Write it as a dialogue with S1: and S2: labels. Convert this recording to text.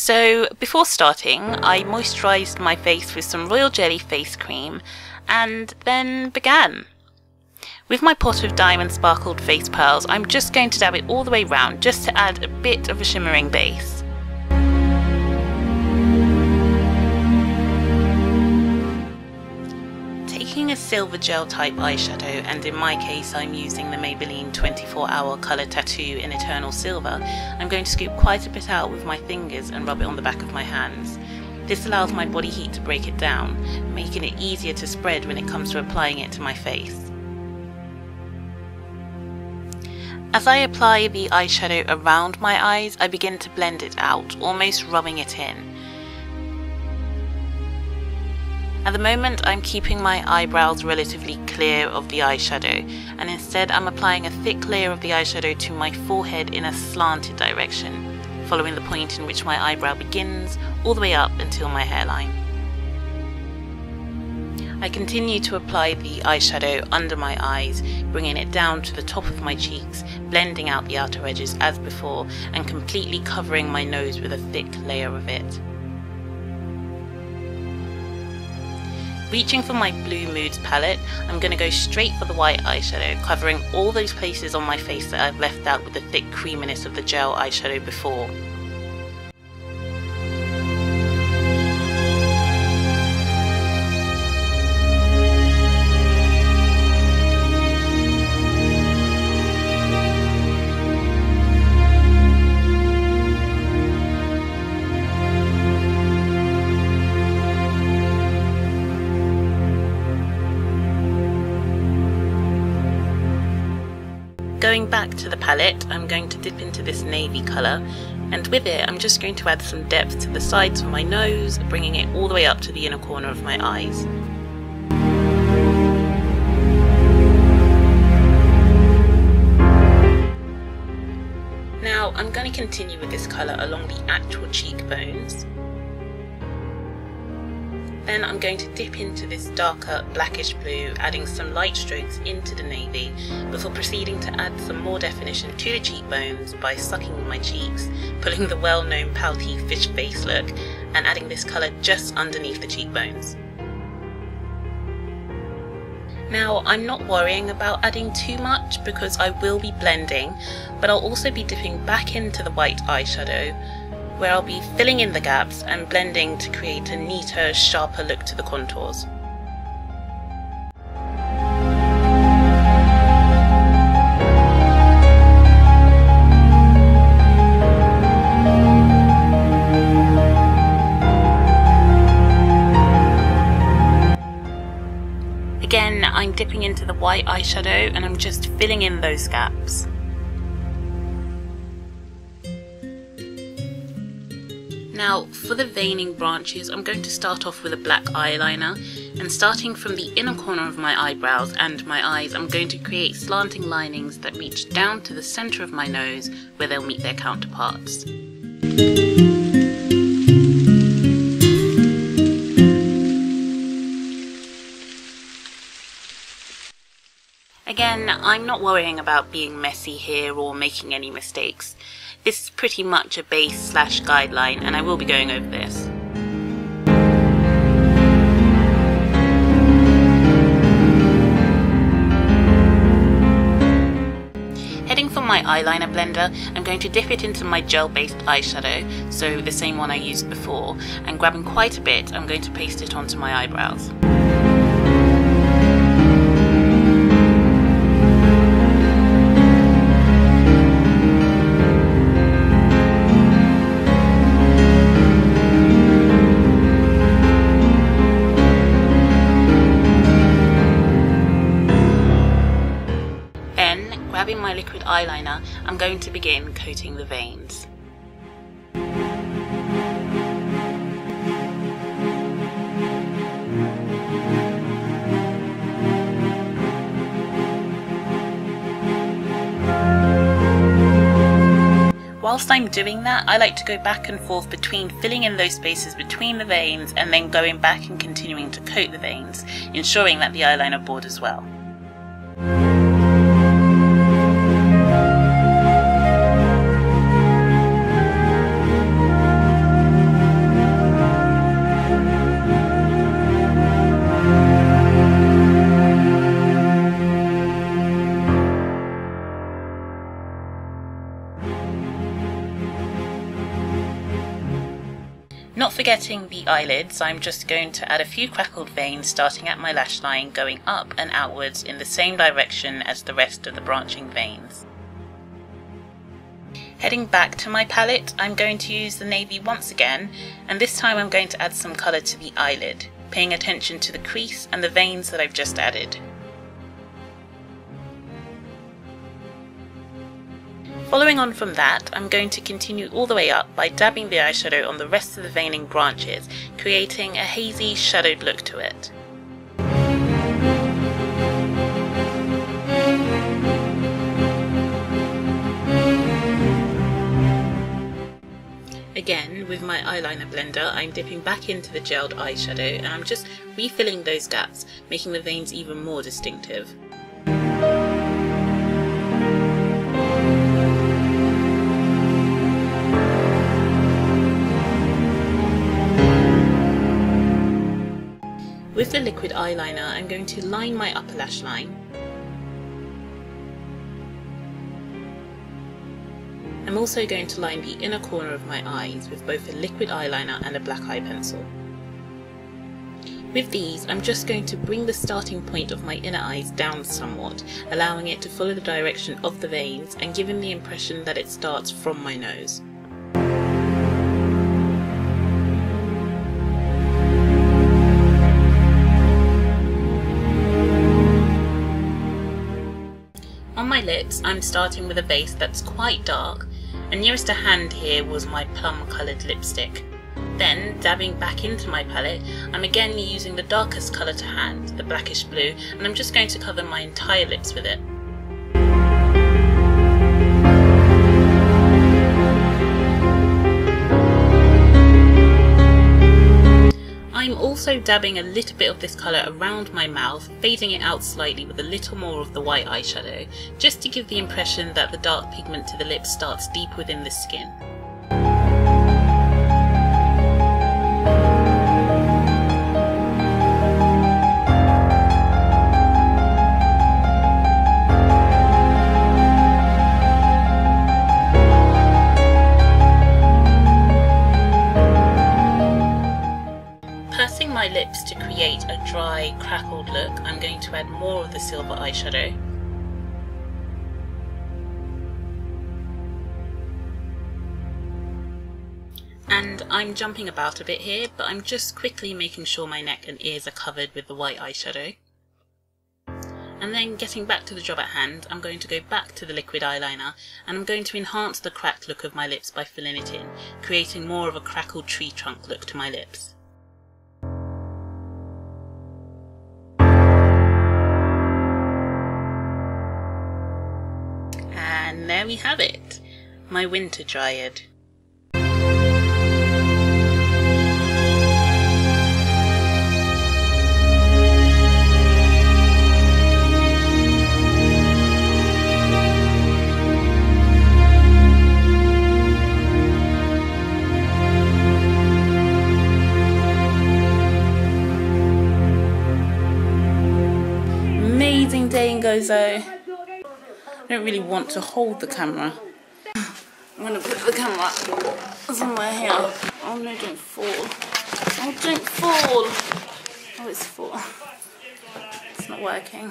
S1: So before starting, I moisturised my face with some Royal Jelly face cream and then began. With my pot of diamond sparkled face pearls, I'm just going to dab it all the way round just to add a bit of a shimmering base. Taking a silver gel type eyeshadow, and in my case I'm using the Maybelline 24-hour Colour Tattoo in Eternal Silver, I'm going to scoop quite a bit out with my fingers and rub it on the back of my hands. This allows my body heat to break it down, making it easier to spread when it comes to applying it to my face. As I apply the eyeshadow around my eyes, I begin to blend it out, almost rubbing it in. At the moment I'm keeping my eyebrows relatively clear of the eyeshadow, and instead I'm applying a thick layer of the eyeshadow to my forehead in a slanted direction, following the point in which my eyebrow begins, all the way up until my hairline. I continue to apply the eyeshadow under my eyes, bringing it down to the top of my cheeks, blending out the outer edges as before, and completely covering my nose with a thick layer of it. Reaching for my Blue Moods palette, I'm going to go straight for the white eyeshadow, covering all those places on my face that I've left out with the thick creaminess of the gel eyeshadow before. Going back to the palette, I'm going to dip into this navy colour, and with it I'm just going to add some depth to the sides of my nose, bringing it all the way up to the inner corner of my eyes. Now I'm going to continue with this colour along the actual cheekbones. Then I'm going to dip into this darker blackish blue, adding some light strokes into the navy, before proceeding to add some more definition to the cheekbones by sucking my cheeks, pulling the well-known pouty fish face look, and adding this colour just underneath the cheekbones. Now I'm not worrying about adding too much because I will be blending, but I'll also be dipping back into the white eyeshadow, where I'll be filling in the gaps and blending to create a neater, sharper look to the contours. Again, I'm dipping into the white eyeshadow and I'm just filling in those gaps. Now for the veining branches, I'm going to start off with a black eyeliner, and starting from the inner corner of my eyebrows and my eyes, I'm going to create slanting linings that reach down to the centre of my nose where they'll meet their counterparts. Again, I'm not worrying about being messy here or making any mistakes. This is pretty much a base / guideline, and I will be going over this. Heading for my eyeliner blender, I'm going to dip it into my gel-based eyeshadow, so the same one I used before, and grabbing quite a bit, I'm going to paste it onto my eyebrows. Grabbing my liquid eyeliner, I'm going to begin coating the veins. Whilst I'm doing that, I like to go back and forth between filling in those spaces between the veins and then going back and continuing to coat the veins, ensuring that the eyeliner borders well. forgetting the eyelids, I'm just going to add a few crackled veins starting at my lash line, going up and outwards in the same direction as the rest of the branching veins. Heading back to my palette, I'm going to use the navy once again, and this time I'm going to add some colour to the eyelid, paying attention to the crease and the veins that I've just added. Following on from that, I'm going to continue all the way up by dabbing the eyeshadow on the rest of the veining branches, creating a hazy, shadowed look to it. Again, with my eyeliner blender, I'm dipping back into the gelled eyeshadow and I'm just refilling those gaps, making the veins even more distinctive. With the liquid eyeliner, I'm going to line my upper lash line. I'm also going to line the inner corner of my eyes with both a liquid eyeliner and a black eye pencil. With these, I'm just going to bring the starting point of my inner eyes down somewhat, allowing it to follow the direction of the veins and giving the impression that it starts from my nose. On my lips, I'm starting with a base that's quite dark, and nearest to hand here was my plum coloured lipstick. Then, dabbing back into my palette, I'm again using the darkest colour to hand, the blackish blue, and I'm just going to cover my entire lips with it. I'm also dabbing a little bit of this colour around my mouth, fading it out slightly with a little more of the white eyeshadow, just to give the impression that the dark pigment to the lips starts deep within the skin. My lips to create a dry, crackled look, I'm going to add more of the silver eyeshadow. And I'm jumping about a bit here, but I'm just quickly making sure my neck and ears are covered with the white eyeshadow. And then getting back to the job at hand, I'm going to go back to the liquid eyeliner and I'm going to enhance the cracked look of my lips by filling it in, creating more of a crackled tree trunk look to my lips. And there we have it, my winter Dryad. Amazing day in Gozo. I don't really want to hold the camera. I'm going to put the camera somewhere here. Oh no, don't fall. Oh, don't fall. Oh, it's full. It's not working.